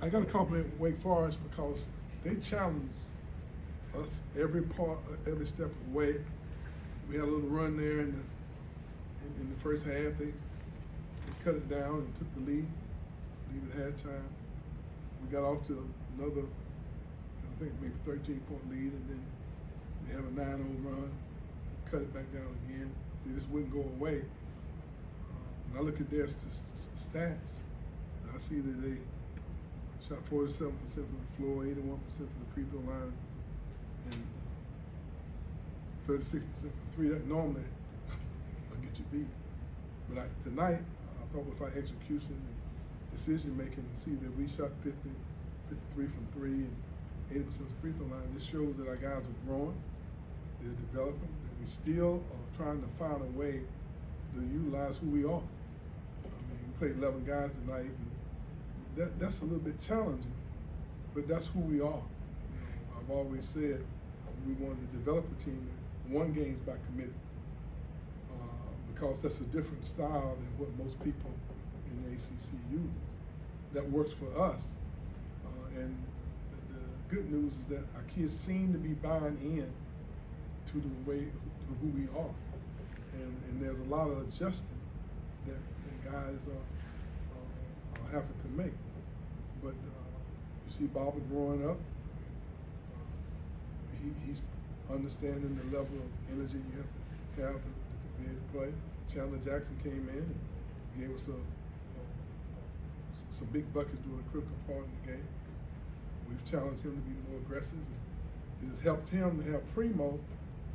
I got to compliment Wake Forest because they challenged us every step of the way. We had a little run there in the first half. They cut it down and took the lead at halftime. We got off to another, I think maybe 13-point lead, and then they have a 9-0 run, cut it back down again. They just wouldn't go away. When I look at their stats, I see that they shot 47% from the floor, 81% from the free throw line, and 36% from three. That normally will get you beat. But tonight, I thought with our execution and decision making, to see that we shot 53 from three and 80% of the free throw line, this shows that our guys are growing, they're developing, that we still are trying to find a way to utilize who we are. I mean, we played 11 guys tonight, and that's a little bit challenging, but that's who we are. You know, I've always said we wanted to develop a team that won games by committing, because that's a different style than what most people in the ACC use. That works for us, and the good news is that our kids seem to be buying in to the way, to who we are, and there's a lot of adjusting that guys are having to make. But you see Bobby growing up. He's understanding the level of energy you have to be able to play. Chandler Jackson came in and gave us some big buckets during a critical part of the game. We've challenged him to be more aggressive. It has helped him to have Primo,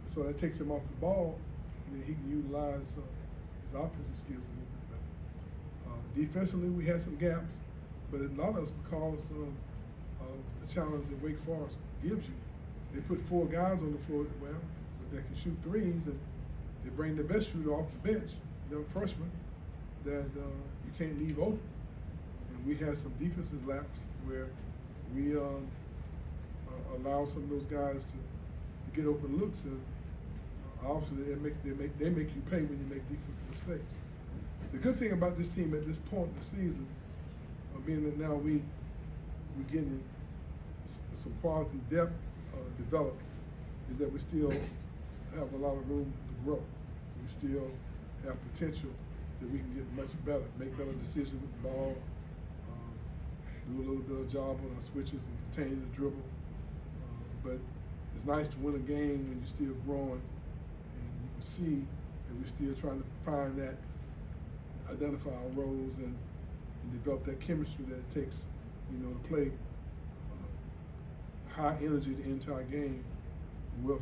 so that takes him off the ball, and then he can utilize his offensive skills a little bit better. Defensively, we had some gaps, but a lot of it's because of the challenge that Wake Forest gives you. They put 4 guys on the floor that can shoot threes, and they bring the best shooter off the bench, young freshman, that you can't leave open. And we had some defensive laps where we allow some of those guys to get open looks, and obviously they make you pay when you make defensive mistakes. The good thing about this team at this point in the season, being that now we're getting some quality depth developed, is that we still have a lot of room to grow. We still have potential that we can get much better, make better decisions with the ball, do a little bit of job on our switches and contain the dribble. But it's nice to win a game when you're still growing, and you can see that we're still trying to find that, identify our roles, and develop that chemistry that it takes, you know, to play high energy the entire game with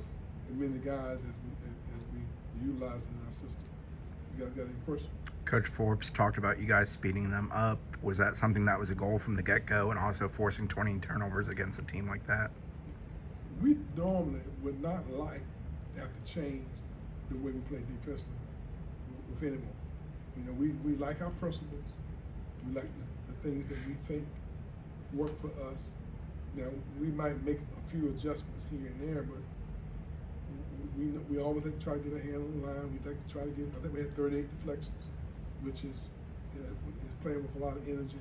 as many guys as we utilize in our system. You guys got any questions? Coach Forbes talked about you guys speeding them up. Was that something that was a goal from the get-go, and also forcing 20 turnovers against a team like that? We normally would not like to have to change the way we play defensively with anyone. You know, we like our principles. We like the things that we think work for us. Now, we might make a few adjustments here and there, but we always like to try to get a hand on the line. We like to try to get, I think we had 38 deflections, which is playing with a lot of energy,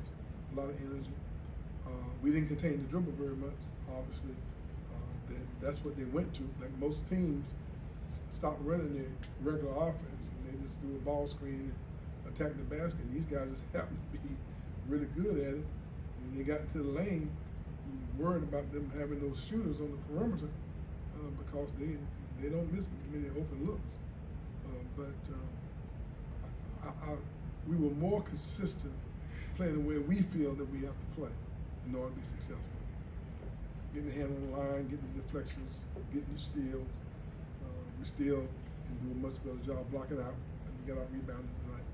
We didn't contain the dribble very much, obviously. That's what they went to. Like most teams, stop running their regular offense and they just do a ball screen and attack the basket. And these guys just happen to be really good at it. When they got into the lane, you worried about them having those shooters on the perimeter because they don't miss many open looks. We were more consistent playing the way we feel that we have to play in order to be successful. Getting the hand on the line, getting the deflections, getting the steals. We still can do a much better job blocking out. And we got our rebounding tonight.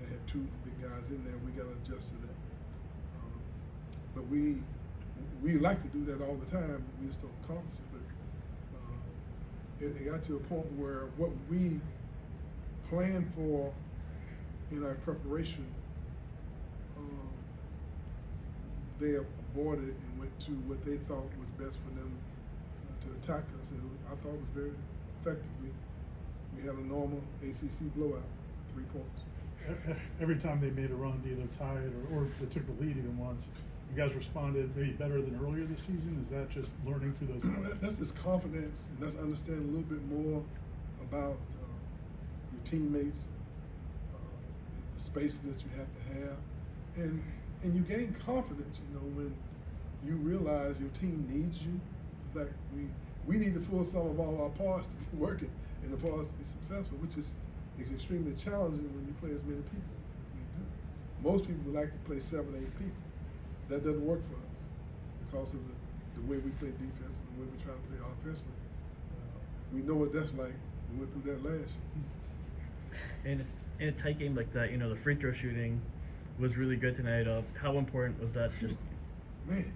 They had 2 big guys in there. We got to adjust to that. But we like to do that all the time, but we just don't accomplish it. But it got to a point where what we planned for in our preparation, they aborted and went to what they thought was best for them to attack us. And I thought it was very effective. We had a normal ACC blowout, 3 points. Every time they made a run to either tie it or they took the lead even once, you guys responded maybe better than earlier this season? Is that just learning through those moments? That's just confidence, and that's understanding a little bit more about your teammates, the spaces that you have to have, and you gain confidence, when you realize your team needs you. It's like we need the full sum of all our parts to be working and for us to be successful, which is extremely challenging when you play as many people as we do. Most people would like to play 7, 8 people. That doesn't work for us because of the way we play defense and the way we try to play offensively. We know what that's like. We went through that last year. And in a tight game like that, the free throw shooting was really good tonight. How important was that? Just man,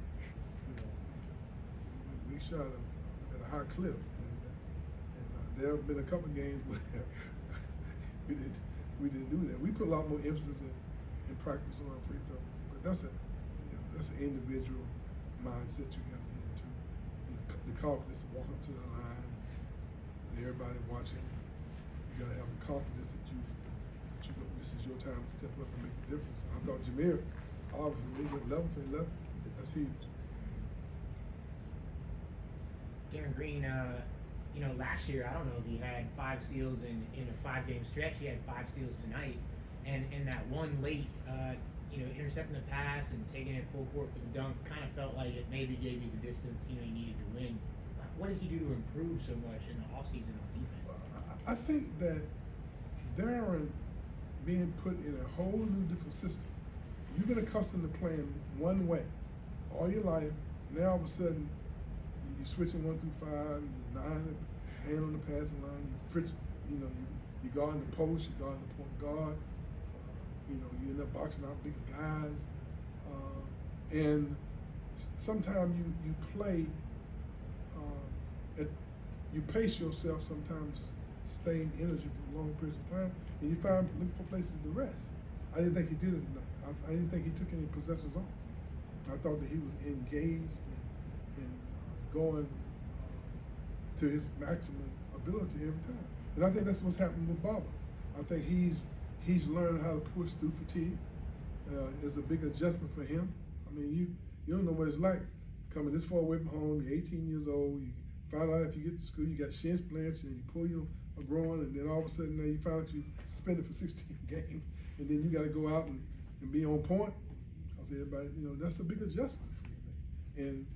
we shot at a high clip, and there have been a couple of games where we didn't do that. We put a lot more emphasis in practice on our free throw, but that's an individual mindset you got to get into. The confidence of walking up to the line, and everybody watching. You got to have the confidence that this is your time to step up and make a difference. I thought Jamir, obviously, he went 11 for 11. That's huge. Darren Green, last year, I don't know if he had 5 steals in a 5-game stretch. He had 5 steals tonight, and that one late, intercepting the pass and taking it full court for the dunk kind of felt like it maybe gave you the distance you needed to win. What did he do to improve so much in the offseason on defense? I think that Darren being put in a whole new different system. You've been accustomed to playing one way all your life. Now all of a sudden you're switching 1 through 5. You're 9, hand on the passing line. You guard in the post. You guard in the point guard. You end up boxing out bigger guys. And sometimes you play. You pace yourself sometimes, staying energy for long periods of time, and you find looking for places to rest. I didn't think he did it tonight. I didn't think he took any possessions off. I thought that he was engaged and going to his maximum ability every time. And I think that's what's happening with Baba. I think he's learned how to push through fatigue. It's a big adjustment for him. I mean, you don't know what it's like coming this far away from home. You're 18 years old. You find out if you get to school, you got shin splints, and you pull your groin, and then all of a sudden now you find out you suspended for 16 games, and then you got to go out and be on point. Because everybody, that's a big adjustment for you. And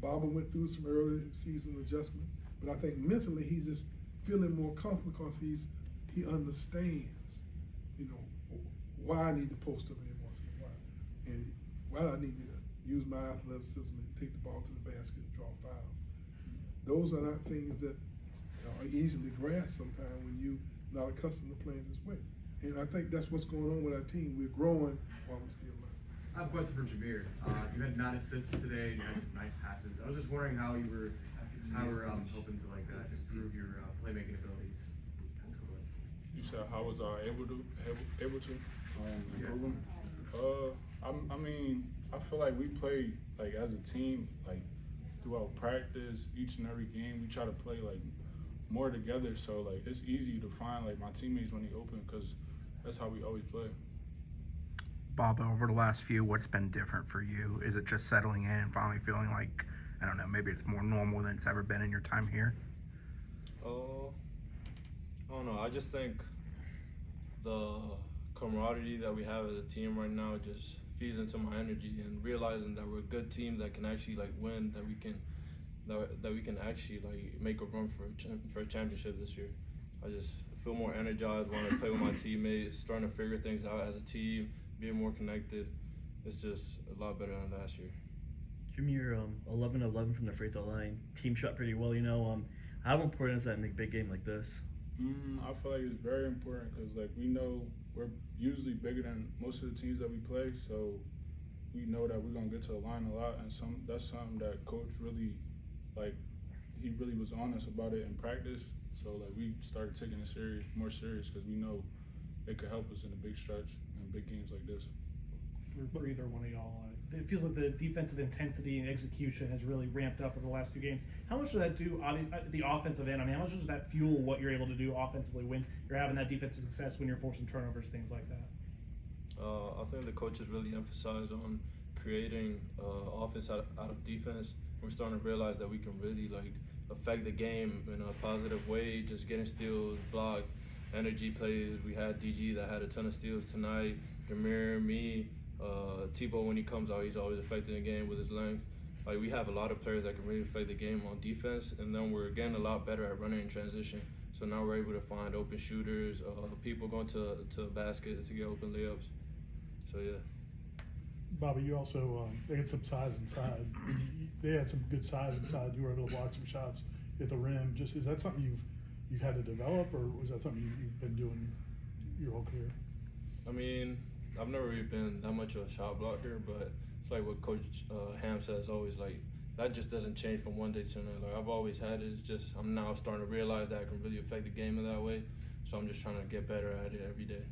Baba went through some early season adjustment, but I think mentally he's just feeling more comfortable because he understands, why I need to post up every once in a while, and why I need to use my athleticism and take the ball to the basket and draw fouls. Those are not things that are easily grasped sometimes when you're not accustomed to playing this way. And I think that's what's going on with our team. We're growing while we're still learning. I have a question for Jamir. You had 9 assists today. You had some nice passes. I was just wondering how you were hoping to improve your playmaking abilities. You said how was I able to improve them? I mean, I feel like we play as a team throughout practice, each and every game. We try to play more together, so it's easy to find my teammates when they open because that's how we always play. Bob, over the last few, what's been different for you? Is it just settling in and finally feeling like, I don't know, maybe it's more normal than it's ever been in your time here? I don't know. I just think the camaraderie that we have as a team right now just feeds into my energy, and realizing that we're a good team that can actually win, that we can actually make a run for a championship this year. I just feel more energized, want to play with my teammates, starting to figure things out as a team, being more connected. It's just a lot better than last year. Jamir, 11-11 from the free throw line. Team shot pretty well, How important is that in a big game like this? I feel like it's very important because we know we're usually bigger than most of the teams that we play, so we know that we're gonna get to the line a lot, and that's something that coach really he really was honest about it in practice. So we started taking it more serious because we know it could help us in a big stretch in big games like this. For either one of y'all, it feels like the defensive intensity and execution has really ramped up over the last few games. How much does that do the offensive end? I mean, how much does that fuel what you're able to do offensively when you're having that defensive success, when you're forcing turnovers, things like that? I think the coaches really emphasize on creating offense out of defense. We're starting to realize that we can really like affect the game in a positive way, just getting steals, block, energy plays. We had DG that had a ton of steals tonight. Jamir, me, Tebow, when he comes out, he's always affecting the game with his length. Like, we have a lot of players that can really affect the game on defense, and then we're getting a lot better at running in transition. So now we're able to find open shooters, people going to the basket to get open layups. So yeah. Bobby, you also they had some size inside. They had some good size inside. You were able to block some shots at the rim. Just, is that something you've had to develop, or was that something you've been doing your whole career? I mean, I've never really been that much of a shot blocker, but it's like what Coach Ham says always, like, that just doesn't change from one day to another. Like, I've always had it. It's just I'm now starting to realize that I can really affect the game in that way. So I'm just trying to get better at it every day.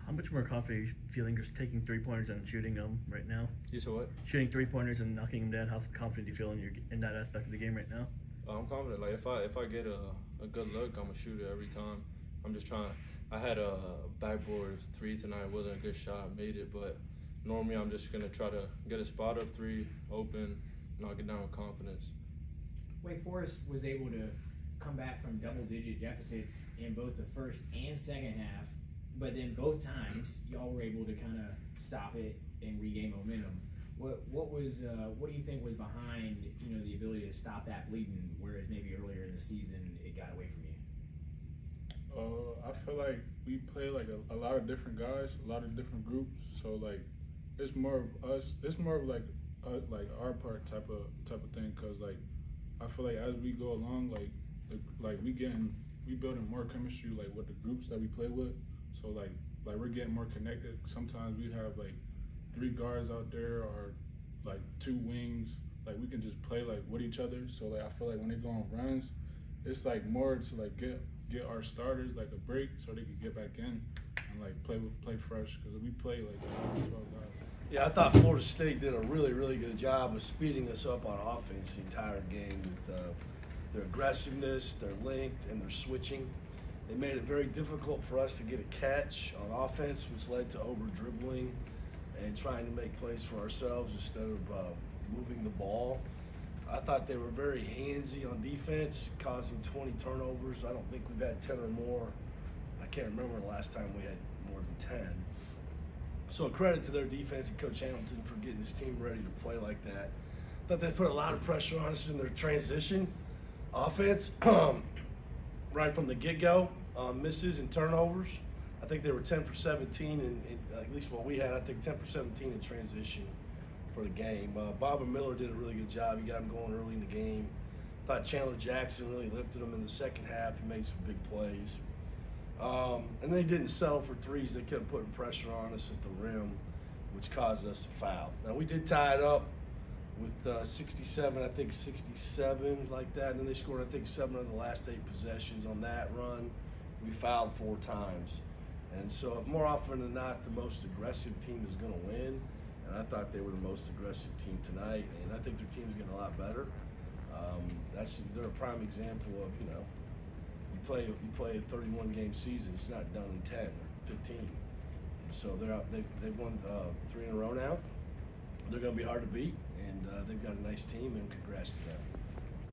How much more confident are you feeling just taking 3-pointers and shooting them right now? You said what? Shooting 3-pointers and knocking them down. How confident do you feel in that aspect of the game right now? I'm confident. Like, if I get a good look, I'm gonna shoot it every time. I'm just trying. I had a backboard 3 tonight. It wasn't a good shot. Made it, but normally I'm just gonna try to get a spot up 3, open, knock it down with confidence. Wake Forest was able to come back from double-digit deficits in both the first and second half, but then both times y'all were able to kind of stop it and regain momentum. What do you think was behind the ability to stop that bleeding, whereas maybe earlier in the season it got away from you? I feel like we play like a lot of different guys, a lot of different groups. So like, it's more of us. It's more of like our part type of thing. Cause like, I feel like as we go along, we building more chemistry like with the groups that we play with. So like we're getting more connected. Sometimes we have like 3 guards out there or like 2 wings. Like, we can just play like with each other. So like, I feel like when they go on runs, it's like more to like get our starters like a break so they can get back in and like play fresh, because we play like 12 guys. Yeah, I thought Florida State did a really, really good job of speeding us up on offense the entire game with their aggressiveness, their length, and their switching. They made it very difficult for us to get a catch on offense, which led to over-dribbling and trying to make plays for ourselves instead of moving the ball. I thought they were very handsy on defense, causing 20 turnovers. I don't think we've had 10 or more. I can't remember the last time we had more than 10. So a credit to their defense and Coach Hamilton for getting his team ready to play like that. I thought they put a lot of pressure on us in their transition offense right from the get-go, misses and turnovers. I think they were 10 for 17, and at least what we had, I think 10 for 17 in transition for the game. Bob and Miller did a really good job. He got him going early in the game. I thought Chandler Jackson really lifted him in the second half. He made some big plays. And they didn't settle for threes. They kept putting pressure on us at the rim, which caused us to foul. Now, we did tie it up with 67, I think 67, like that. And then they scored, I think, 7 of the last 8 possessions on that run. We fouled 4 times. And so more often than not, the most aggressive team is going to win. And I thought they were the most aggressive team tonight. And I think their team's getting a lot better. They're a prime example of, you play a 31-game season. It's not done in 10 or 15. And so they've won 3 in a row now. They're going to be hard to beat, and they've got a nice team, and congrats to them.